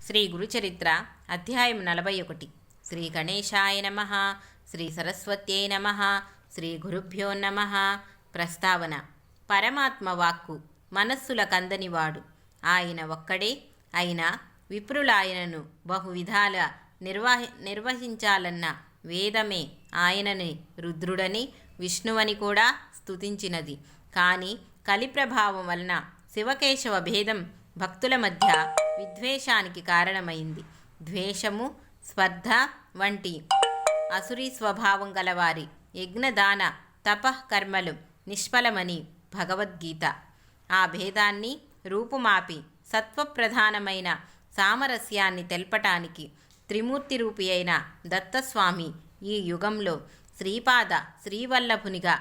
శ్రీ గురుచరిత్ర అధ్యాయం 41. శ్రీ గణేశాయ నమః. శ్రీ సరస్వత్యై నమః. శ్రీ గురుభ్యో నమః. ప్రస్తావన. పరమాత్మ వాక్కు మనస్సుల కందనివాడు. ఆయన ఒక్కడే అయినా విప్రులాయనను బహువిధాల నిర్వహించాలన్న వేదమే ఆయనని రుద్రుడని విష్ణువని కూడా స్తుతించినది. కానీ కలిప్రభావం వలన శివకేశవ భేదం భక్తుల మధ్య విద్వేషానికి కారణమైంది. ద్వేషము, స్పర్ధ వంటి అసురీ స్వభావం గలవారి యజ్ఞదాన తపఃకర్మలు నిష్ఫలమని భగవద్గీత. ఆ భేదాన్ని రూపుమాపి సత్వప్రధానమైన సామరస్యాన్ని తెల్పటానికి త్రిమూర్తి రూపి అయిన దత్తస్వామి ఈ యుగంలో శ్రీపాద శ్రీవల్లభునిగా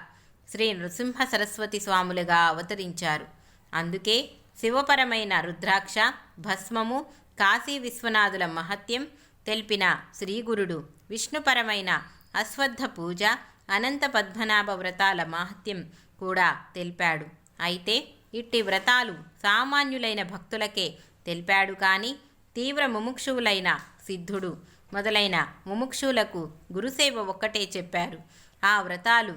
శ్రీ నృసింహ సరస్వతి స్వాములుగా అవతరించారు. అందుకే శివపరమైన రుద్రాక్ష భస్మము, కాశీ విశ్వనాథుల మహత్యం తెల్పిన శ్రీగురుడు విష్ణుపరమైన అశ్వత్థ పూజ, అనంత పద్మనాభ వ్రతాల మహత్యం కూడా తెలిపాడు. అయితే ఇట్టి వ్రతాలు సామాన్యులైన భక్తులకే తెలిపాడు కానీ తీవ్ర ముముక్షువులైన సిద్ధుడు మొదలైన ముముక్షువులకు గురుసేవ ఒక్కటే చెప్పారు. ఆ వ్రతాలు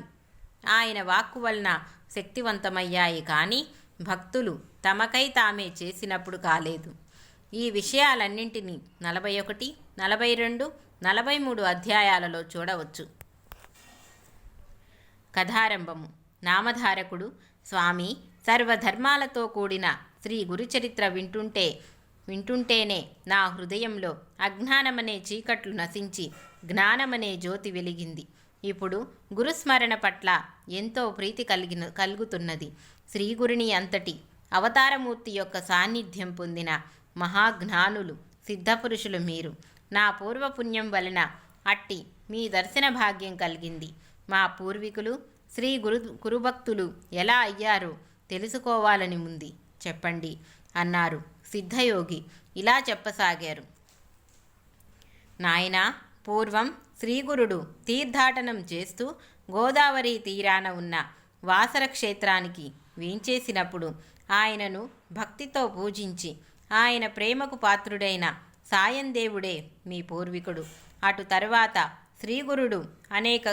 ఆయన వాక్కు వలన శక్తివంతమయ్యాయి కానీ భక్తులు తమకై తామే చేసినప్పుడు కాలేదు. ఈ విషయాలన్నింటినీ 41, 42, 43 అధ్యాయాలలో చూడవచ్చు. కథారంభము. నామధారకుడు. స్వామి, సర్వధర్మాలతో కూడిన శ్రీ గురుచరిత్ర వింటుంటేనే నా హృదయంలో అజ్ఞానమనే చీకట్లు నశించి జ్ఞానమనే జ్యోతి వెలిగింది. ఇప్పుడు గురుస్మరణ పట్ల ఎంతో ప్రీతి కలుగుతున్నది. శ్రీగురుని అంతటి అవతారమూర్తి యొక్క సాన్నిధ్యం పొందిన మహాజ్ఞానులు, సిద్ధపురుషులు మీరు. నా పూర్వపుణ్యం వలన అట్టి మీ దర్శన భాగ్యం కలిగింది. మా పూర్వీకులు శ్రీ గురుభక్తులు ఎలా అయ్యారో తెలుసుకోవాలని ఉంది, చెప్పండి అన్నారు. సిద్ధయోగి ఇలా చెప్పసాగారు. నాయనా, పూర్వం శ్రీగురుడు తీర్థాటనం చేస్తూ గోదావరి తీరాన ఉన్న వాసర క్షేత్రానికి వేంచేసినప్పుడు ఆయనను భక్తితో పూజించి ఆయన ప్రేమకు పాత్రుడైన సాయందేవుడే మీ పూర్వీకుడు. అటు తరువాత శ్రీగురుడు అనేక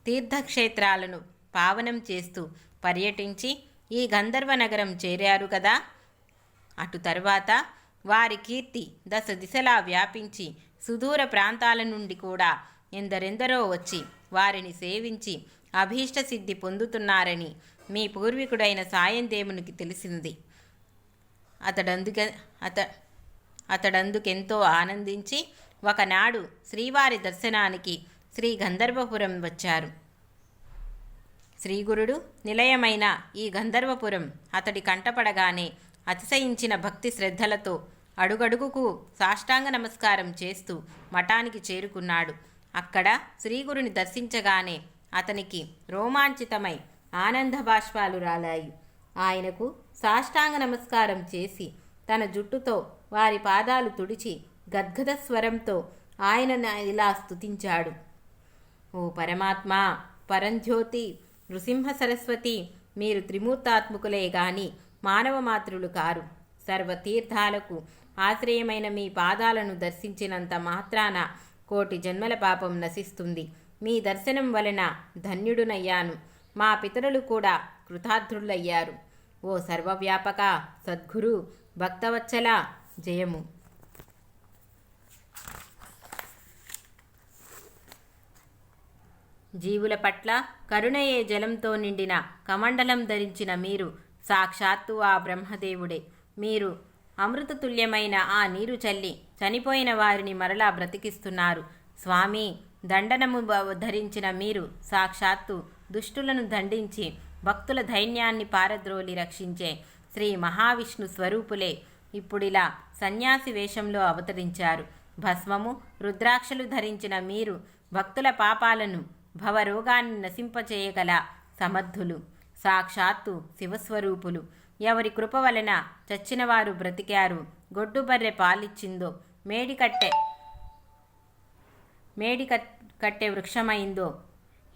తీర్థక్షేత్రాలను పావనం చేస్తూ పర్యటించి ఈ గంధర్వ నగరం చేరారు కదా. అటు తరువాత వారి కీర్తి దశ దిశలా వ్యాపించి సుదూర ప్రాంతాల నుండి కూడా ఎందరెందరో వచ్చి వారిని సేవించి అభీష్ట సిద్ధి పొందుతున్నారని మీ పూర్వీకుడైన సాయందేవునికి తెలిసింది. అతడందుకెంతో ఆనందించి ఒకనాడు శ్రీవారి దర్శనానికి శ్రీ గంధర్వపురం వచ్చారు. శ్రీగురుడు నిలయమైన ఈ గంధర్వపురం అతడి కంటపడగానే అతిశయించిన భక్తి శ్రద్ధలతో అడుగడుగుకు సాష్టాంగ నమస్కారం చేస్తూ మఠానికి చేరుకున్నాడు. అక్కడ శ్రీగురుని దర్శించగానే అతనికి రోమాంచితమై ఆనంద బాష్పాలు రాలాయి. ఆయనకు సాష్టాంగ నమస్కారం చేసి తన జుట్టుతో వారి పాదాలు తుడిచి గద్గద స్వరంతో ఆయన ఇలా స్తుతించాడు. ఓ పరమాత్మ, పరంజ్యోతి, నృసింహ సరస్వతి, మీరు త్రిమూర్తాత్మకులే గాని మానవ మాతృలు కారు. సర్వతీర్థాలకు ఆశ్రయమైన మీ పాదాలను దర్శించినంత మాత్రాన కోటి జన్మల పాపం నశిస్తుంది. మీ దర్శనం వలన ధన్యుడునయ్యాను. మా పితరులు కూడా కృతార్థులయ్యారు. ఓ సర్వవ్యాపక సద్గురు భక్తవత్సల, జయము. జీవుల పట్ల కరుణయే జలంతో నిండిన కమండలం ధరించిన మీరు సాక్షాత్తు ఆ బ్రహ్మదేవుడే. మీరు అమృతతుల్యమైన ఆ నీరు చల్లి చనిపోయిన వారిని మరలా బ్రతికిస్తున్నారు. స్వామి, దండనము ధరించిన మీరు సాక్షాత్తు దుష్టులను దండించి భక్తుల ధైన్యాన్ని పారద్రోలి రక్షించే శ్రీ మహావిష్ణు స్వరూపులే. ఇప్పుడిలా సన్యాసి వేషంలో అవతరించారు. భస్మము, రుద్రాక్షలు ధరించిన మీరు భక్తుల పాపాలను, భవరోగాన్ని నశింపచేయగల సమర్థులు. సాక్షాత్తు శివస్వరూపులు. ఎవరి కృప వలన చచ్చినవారు బ్రతికారు, గొడ్డుబర్రె పాలిచ్చిందో, మేడి కట్టె వృక్షమైందో,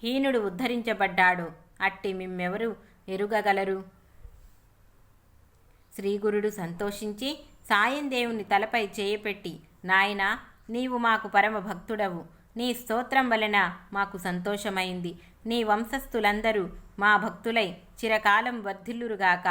హీనుడు ఉద్ధరించబడ్డాడో అట్టి మిమ్మెవరు ఎరుగగలరు? శ్రీగురుడు సంతోషించి సాయం దేవుని తలపై చేయపెట్టి, నాయనా, నీవు మాకు పరమ భక్తుడవు, నీ స్తోత్రం వలన మాకు సంతోషమైంది, నీ వంశస్థులందరూ మా భక్తులై చిరకాలం వర్ధిల్లురుగాక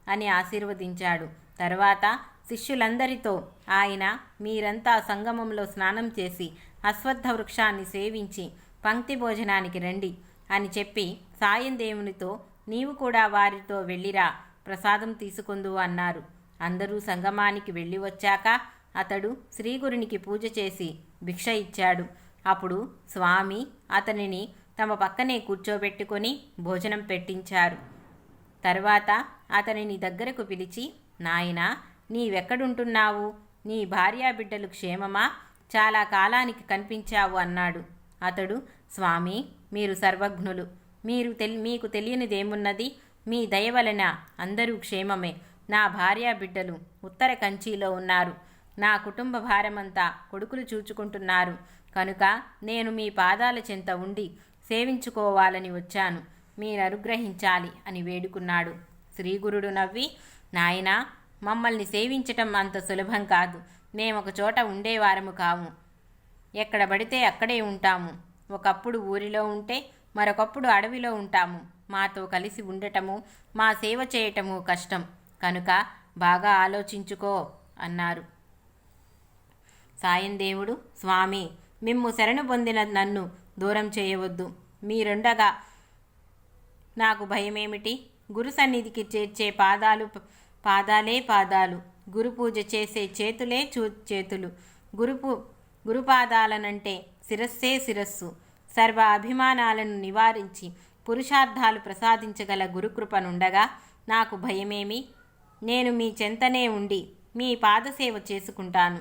అని ఆశీర్వదించాడు. తరువాత శిష్యులందరితో ఆయన, మీరంతా సంగమంలో స్నానం చేసి అశ్వత్థ వృక్షాన్ని సేవించి పంక్తి భోజనానికి రండి అని చెప్పి సాయం దేవునితో, నీవు కూడా వారితో వెళ్ళిరా, ప్రసాదం తీసుకుందువు అన్నారు. అందరూ సంగమానికి వెళ్ళి వచ్చాక అతడు శ్రీగురునికి పూజ చేసి భిక్ష ఇచ్చాడు. అప్పుడు స్వామి అతనిని తమ పక్కనే కూర్చోబెట్టుకొని భోజనం పెట్టించారు. తర్వాత అతనిని దగ్గరకు పిలిచి, నాయనా, నీవెక్కడుంటున్నావు? నీ భార్యాబిడ్డలు క్షేమమా? చాలా కాలానికి కనిపించావు అన్నాడు. అతడు, స్వామి, మీరు సర్వజ్ఞులు, మీకు తెలియనిదేమున్నది? మీ దయ వలన అందరూ క్షేమమే. నా భార్యాబిడ్డలు ఉత్తర కంచిలో ఉన్నారు. నా కుటుంబ భారమంతా కొడుకులు చూచుకుంటున్నారు. కనుక నేను మీ పాదాల చెంత ఉండి సేవించుకోవాలని వచ్చాను. మీరు అనుగ్రహించాలి అని వేడుకున్నాడు. శ్రీగురుడు నవ్వి, నాయనా, మమ్మల్ని సేవించటం అంత సులభం కాదు. మేమొక చోట ఉండేవారము కాము. ఎక్కడ పడితే అక్కడే ఉంటాము. ఒకప్పుడు ఊరిలో ఉంటే మరొకప్పుడు అడవిలో ఉంటాము. మాతో కలిసి ఉండటము, మా సేవ చేయటము కష్టం. కనుక బాగా ఆలోచించుకో అన్నారు. సాయం దేవుడు, స్వామి, మిమ్ము శరణు పొందిన నన్ను దూరం చేయవద్దు. మీరుండగా నాకు భయమేమిటి? గురు సన్నిధికి చేర్చే పాదాలే పాదాలు, గురు పూజ చేసే చేతులే చేతులు, గురుపాదాలనంటే శిరస్సే శిరస్సు. సర్వ అభిమానాలను నివారించి పురుషార్థాలు ప్రసాదించగల గురుకృపనుండగా నాకు భయమేమి? నేను మీ చెంతనే ఉండి మీ పాదసేవ చేసుకుంటాను.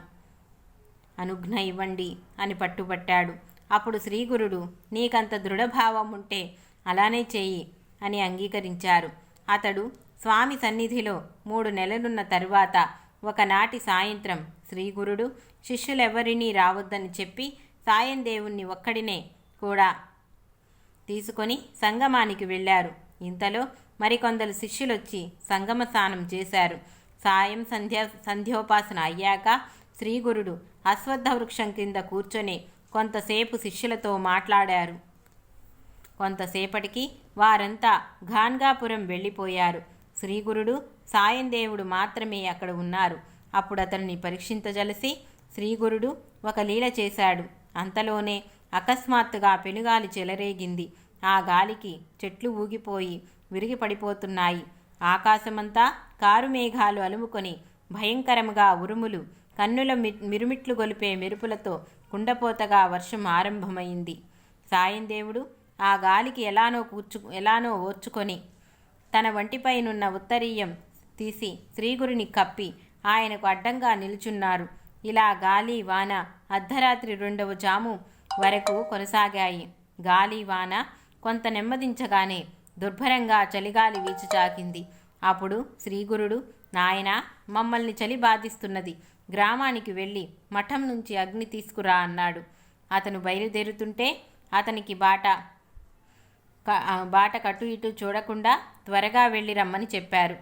అనుజ్ఞ ఇవ్వండి అని పట్టుబట్టాడు. అప్పుడు శ్రీగురుడు, నీకంత దృఢభావం ఉంటే అలానే చెయ్యి అని అంగీకరించారు. అతడు స్వామి సన్నిధిలో 3 నెలలున్న తరువాత ఒకనాటి సాయంత్రం శ్రీగురుడు శిష్యులెవరినీ రావద్దని చెప్పి సాయం దేవుణ్ణి ఒక్కడినే కూడా తీసుకొని సంగమానికి వెళ్ళారు. ఇంతలో మరికొందరు శిష్యులొచ్చి సంగమ స్నానం చేశారు. సాయం సంధ్యోపాసన అయ్యాక శ్రీగురుడు అశ్వత్థ వృక్షం కింద కూర్చొని కొంతసేపు శిష్యులతో మాట్లాడారు. కొంతసేపటికి వారంతా ఘాన్గాపురం వెళ్ళిపోయారు. శ్రీగురుడు సాయం దేవుడు మాత్రమే అక్కడ ఉన్నారు. అప్పుడు అతన్ని పరీక్షించజలసి శ్రీగురుడు ఒక లీల చేశాడు. అంతలోనే అకస్మాత్తుగా పెనుగాలి చెలరేగింది. ఆ గాలికి చెట్లు ఊగిపోయి విరిగి పడిపోతున్నాయి. ఆకాశమంతా కారు మేఘాలు అలుముకొని భయంకరముగా ఉరుములు, కన్నుల మిరుమిట్లు గొలిపే మెరుపులతో కుండపోతగా వర్షం ఆరంభమైంది. సాయం దేవుడు ఆ గాలికి ఎలానో ఓర్చుకొని తన వంటిపైనున్న ఉత్తరీయం తీసి శ్రీగురుని కప్పి ఆయనకు అడ్డంగా నిలుచున్నారు. ఇలా గాలి వాన అర్ధరాత్రి 2వ జాము వరకు కొనసాగాయి. గాలి వాన కొంత నెమ్మదించగానే దుర్భరంగా చలిగాలి వీచుచాకింది. అప్పుడు శ్రీగురుడు, నాయనా, మమ్మల్ని చలి బాధిస్తున్నది, గ్రామానికి వెళ్ళి మఠం నుంచి అగ్ని తీసుకురా అన్నాడు. అతను బయలుదేరుతుంటే అతనికి బాట కటు ఇటు చూడకుండా త్వరగా వెళ్ళి రమ్మని చెప్పారు.